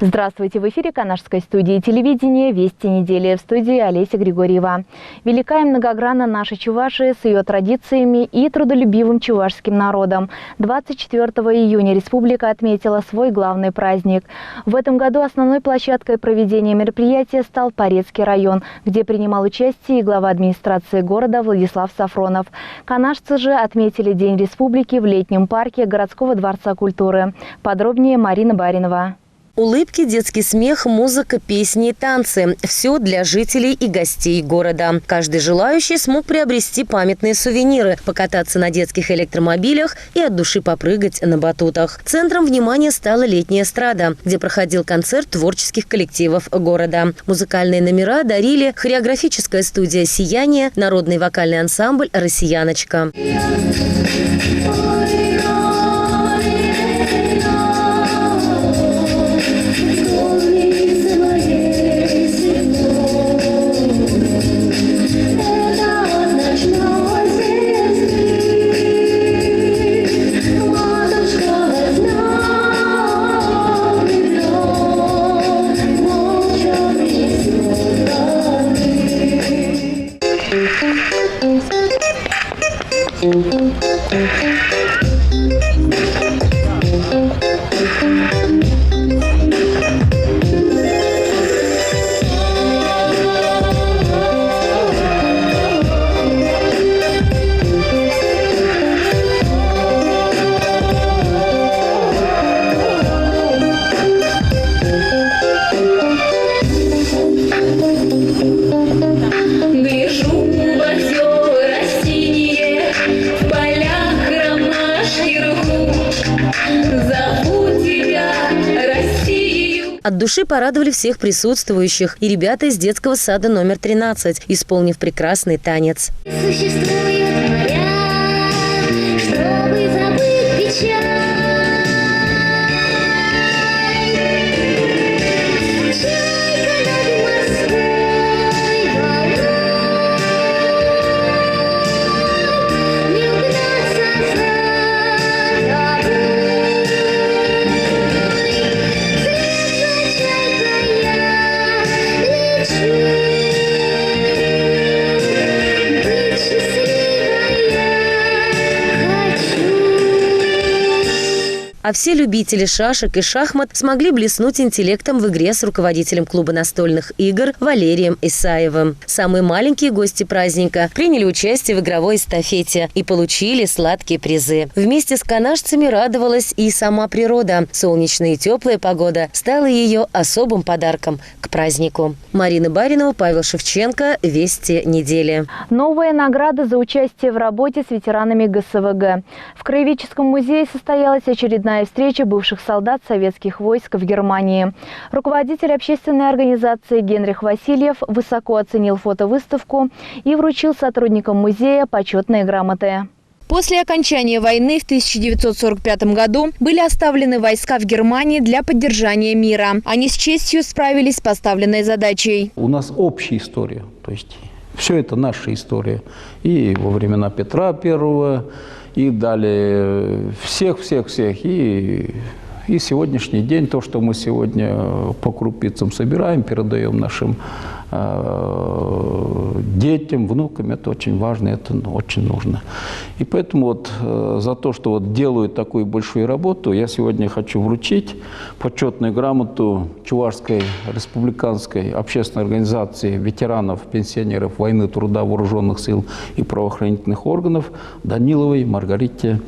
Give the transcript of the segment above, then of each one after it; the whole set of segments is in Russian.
Здравствуйте! В эфире Канашской студии телевидения «Вести недели». В студии Олеся Григорьева. Велика и многогранна наша Чувашия с ее традициями и трудолюбивым чувашским народом. 24 июня республика отметила свой главный праздник. В этом году основной площадкой проведения мероприятия стал Порецкий район, где принимал участие и глава администрации города Владислав Сафронов. Канашцы же отметили День республики в летнем парке городского дворца культуры. Подробнее Марина Баринова. Улыбки, детский смех, музыка, песни и танцы – все для жителей и гостей города. Каждый желающий смог приобрести памятные сувениры, покататься на детских электромобилях и от души попрыгать на батутах. Центром внимания стала летняя эстрада, где проходил концерт творческих коллективов города. Музыкальные номера дарили хореографическая студия «Сияние», народный вокальный ансамбль «Россияночка». От души порадовали всех присутствующих и ребята из детского сада номер 13, исполнив прекрасный танец. А все любители шашек и шахмат смогли блеснуть интеллектом в игре с руководителем клуба настольных игр Валерием Исаевым. Самые маленькие гости праздника приняли участие в игровой эстафете и получили сладкие призы. Вместе с канашцами радовалась и сама природа. Солнечная и теплая погода стала ее особым подарком к празднику. Марина Баринова, Павел Шевченко. Вести недели. Новая награда за участие в работе с ветеранами ГСВГ. В Краеведческом музее состоялась очередная встреча бывших солдат советских войск в Германии. Руководитель общественной организации Генрих Васильев высоко оценил фотовыставку и вручил сотрудникам музея почетные грамоты. После окончания войны в 1945 году были оставлены войска в Германии для поддержания мира. Они с честью справились с поставленной задачей. У нас общая история, то есть все это наша история. И во времена Петра I, и далее всех. И сегодняшний день, то, что мы сегодня по крупицам собираем, передаем нашим детям, внукам, это очень важно, это очень нужно. И поэтому вот за то, что вот делают такую большую работу, я сегодня хочу вручить почетную грамоту Чувашской республиканской общественной организации ветеранов, пенсионеров войны, труда, вооруженных сил и правоохранительных органов Даниловой Маргарите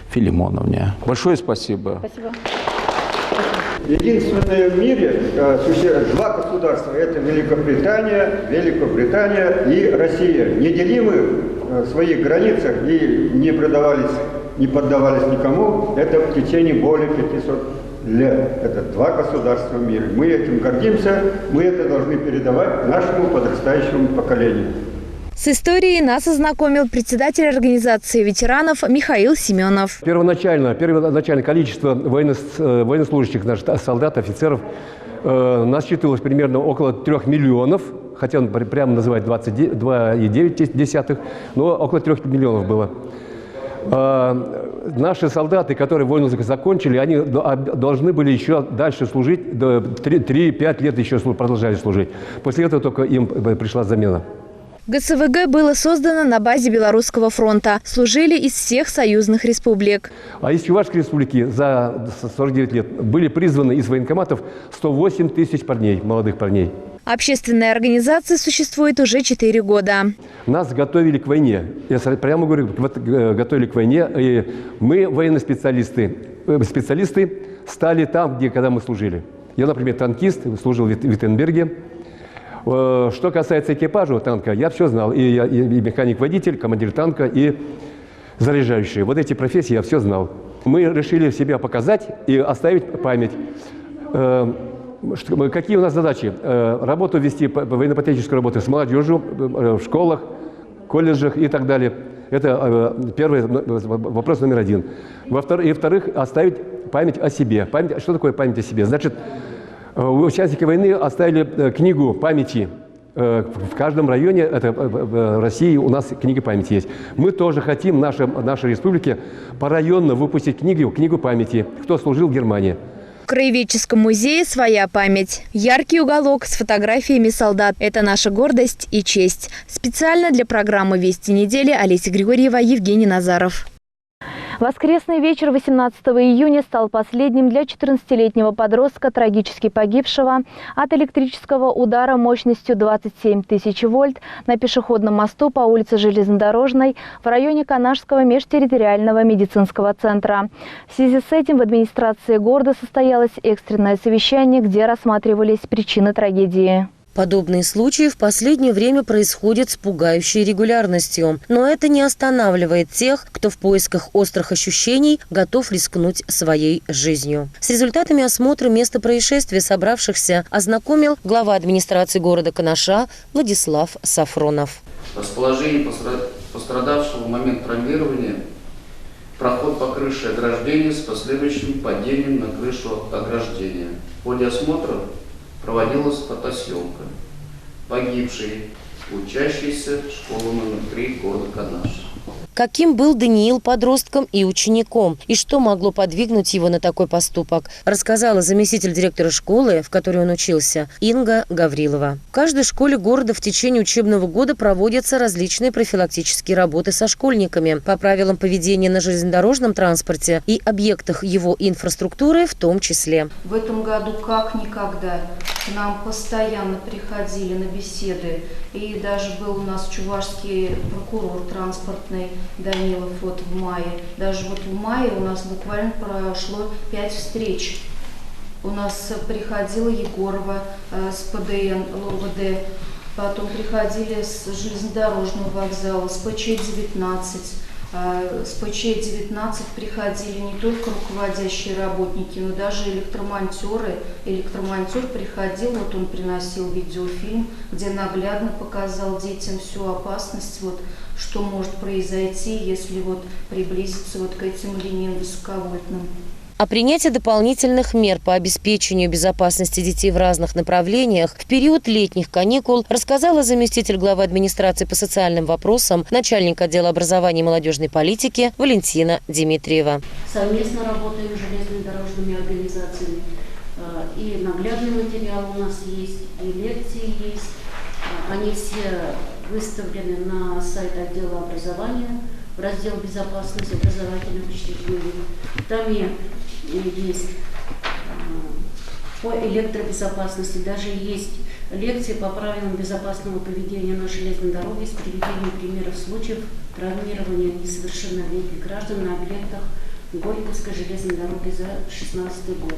Филимоновне. Большое спасибо. Спасибо. Единственное в мире два государства – это Великобритания и Россия. Неделимы в своих границах и не поддавались никому. Это в течение более 500 лет. Это два государства в мире. Мы этим гордимся, мы это должны передавать нашему подрастающему поколению. С историей нас ознакомил председатель организации ветеранов Михаил Семенов. Первоначальное количество военнослужащих, наших солдат, офицеров насчитывалось примерно около 3 миллионов, хотя он прямо называет 22,9, но около 3 миллионов было. Наши солдаты, которые войну закончили, они должны были еще дальше служить, 3-5 лет еще продолжали служить. После этого только им пришла замена. ГСВГ было создано на базе Белорусского фронта. Служили из всех союзных республик. А из Чувашской республики за 49 лет были призваны из военкоматов 108 тысяч парней, молодых парней. Общественная организация существует уже 4 года. Нас готовили к войне. Я прямо говорю, готовили к войне. И мы, военные специалисты, стали там, когда мы служили. Я, например, танкист, служил в Виттенберге. Что касается экипажа танка, я все знал. И механик-водитель, командир танка, и заряжающий. Вот эти профессии я все знал. Мы решили себя показать и оставить память. Какие у нас задачи? Работу вести, военно-патриотическую работу с молодежью в школах, колледжах и так далее. Это первый вопрос номер один. Во-вторых, оставить память о себе. Что такое память о себе? Значит, участники войны оставили книгу памяти. В каждом районе России у нас книга памяти есть. Мы тоже хотим в нашей республике порайонно выпустить книгу памяти, кто служил в Германии. В Краеведческом музее своя память. Яркий уголок с фотографиями солдат – это наша гордость и честь. Специально для программы «Вести недели» Олеся Григорьева, Евгений Назаров. Воскресный вечер 18 июня стал последним для 14-летнего подростка, трагически погибшего от электрического удара мощностью 27 тысяч вольт на пешеходном мосту по улице Железнодорожной в районе Канашского межтерриториального медицинского центра. В связи с этим в администрации города состоялось экстренное совещание, где рассматривались причины трагедии. Подобные случаи в последнее время происходят с пугающей регулярностью. Но это не останавливает тех, кто в поисках острых ощущений готов рискнуть своей жизнью. С результатами осмотра места происшествия собравшихся ознакомил глава администрации города Канаша Владислав Сафронов. Расположение пострадавшего в момент травмирования, проход по крыше ограждения с последующим падением на крышу ограждения. В ходе осмотра проводилась фотосъемка. Погибший, учащийся школы номер 3 города Канаш. Каким был Даниил подростком и учеником, и что могло подвигнуть его на такой поступок, рассказала заместитель директора школы, в которой он учился, Инга Гаврилова. В каждой школе города в течение учебного года проводятся различные профилактические работы со школьниками по правилам поведения на железнодорожном транспорте и объектах его инфраструктуры в том числе. В этом году как никогда к нам постоянно приходили на беседы, и даже был у нас чувашский прокурор транспортный Данилов в мае. Даже в мае у нас буквально прошло 5 встреч. У нас приходила Егорова с ПДН, ЛОВД, потом приходили с железнодорожного вокзала, с ПЧ-19. С ПЧ-19 приходили не только руководящие работники, но даже электромонтеры. Электромонтер приходил, он приносил видеофильм, где наглядно показал детям всю опасность, что может произойти, если приблизиться к этим линиям высоковольтным. О принятии дополнительных мер по обеспечению безопасности детей в разных направлениях в период летних каникул рассказала заместитель главы администрации по социальным вопросам, начальник отдела образования и молодежной политики Валентина Дмитриева. Совместно работаем с железнодорожными организациями. И наглядный материал у нас есть, и лекции есть. Они все выставлены на сайт отдела образования в раздел «Безопасность образовательных учреждений». Там есть по электробезопасности, даже есть лекции по правилам безопасного поведения на железной дороге с приведением примеров случаев травмирования несовершеннолетних граждан на объектах Горьковской железной дороги за 2016 год.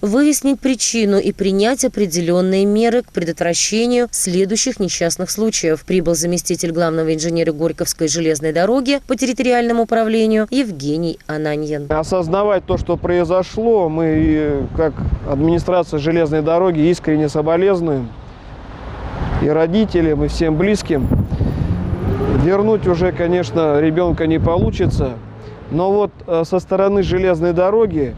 Выяснить причину и принять определенные меры к предотвращению следующих несчастных случаев прибыл заместитель главного инженера Горьковской железной дороги по территориальному управлению Евгений Ананьин. Осознавать то, что произошло, мы, как администрация железной дороги, искренне соболезнуем и родителям, и всем близким. Вернуть уже, конечно, ребенка не получится, но со стороны железной дороги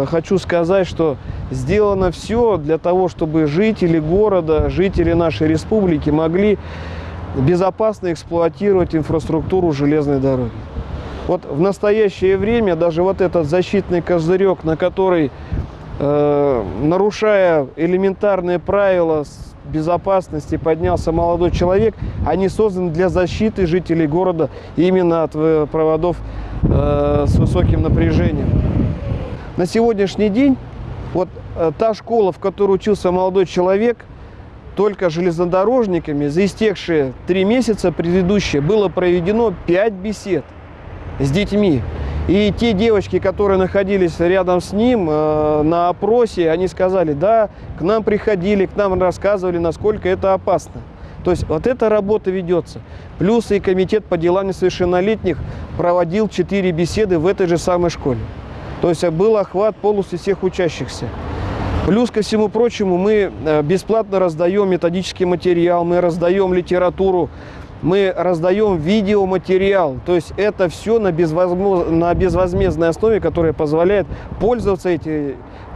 хочу сказать, что сделано все для того, чтобы жители города, жители нашей республики могли безопасно эксплуатировать инфраструктуру железной дороги. Вот в настоящее время даже вот этот защитный козырек, на который, нарушая элементарные правила безопасности, поднялся молодой человек, они созданы для защиты жителей города именно от проводов с высоким напряжением. На сегодняшний день вот та школа, в которой учился молодой человек, только железнодорожниками за истекшие 3 месяца предыдущие было проведено 5 бесед с детьми. И те девочки, которые находились рядом с ним на опросе, они сказали, да, к нам приходили, к нам рассказывали, насколько это опасно. То есть вот эта работа ведется. Плюс и комитет по делам несовершеннолетних проводил 4 беседы в этой же самой школе. То есть был охват полностью всех учащихся. Плюс ко всему прочему мы бесплатно раздаем методический материал, мы раздаем литературу, мы раздаем видеоматериал. То есть это все на безвозмездной основе, которая позволяет пользоваться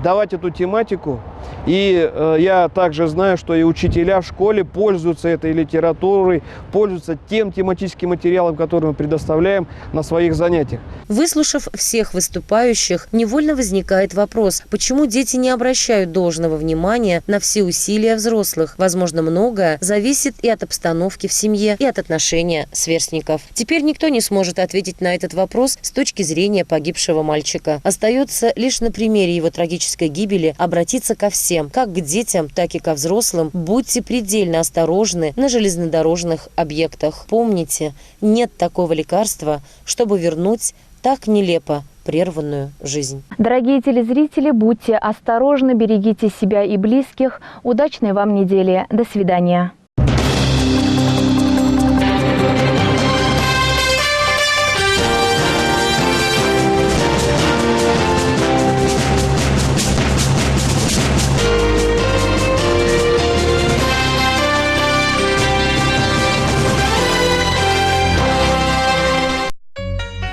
давать эту тематику. И я также знаю, что и учителя в школе пользуются этой литературой, пользуются тем тематическим материалом, который мы предоставляем на своих занятиях. Выслушав всех выступающих, невольно возникает вопрос, почему дети не обращают должного внимания на все усилия взрослых. Возможно, многое зависит и от обстановки в семье, и от отношения сверстников. Теперь никто не сможет ответить на этот вопрос с точки зрения погибшего мальчика. Остается лишь на примере его трагической гибели обратиться ко всем, как к детям, так и ко взрослым. Будьте предельно осторожны на железнодорожных объектах. Помните, нет такого лекарства, чтобы вернуть так нелепо прерванную жизнь. Дорогие телезрители, будьте осторожны, берегите себя и близких. Удачной вам недели. До свидания.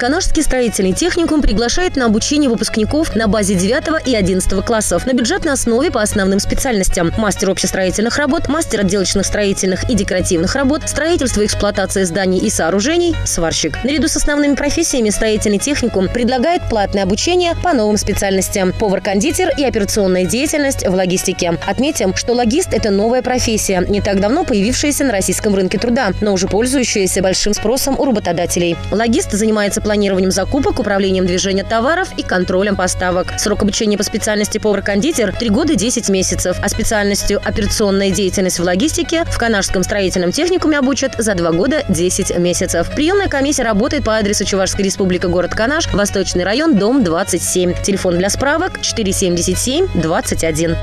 Канашский строительный техникум приглашает на обучение выпускников на базе 9 и 11 классов на бюджетной основе по основным специальностям: мастер общестроительных работ, мастер отделочных строительных и декоративных работ, строительство и эксплуатация зданий и сооружений, сварщик. Наряду с основными профессиями строительный техникум предлагает платное обучение по новым специальностям: повар-кондитер и операционная деятельность в логистике. Отметим, что логист – это новая профессия, не так давно появившаяся на российском рынке труда, но уже пользующаяся большим спросом у работодателей. Логист занимается планированием закупок, управлением движения товаров и контролем поставок. Срок обучения по специальности повар-кондитер – 3 года 10 месяцев, а специальностью операционная деятельность в логистике в Канашском строительном техникуме обучат за 2 года 10 месяцев. Приемная комиссия работает по адресу Чувашская республика, город Канаш, Восточный район, дом 27. Телефон для справок 477 21.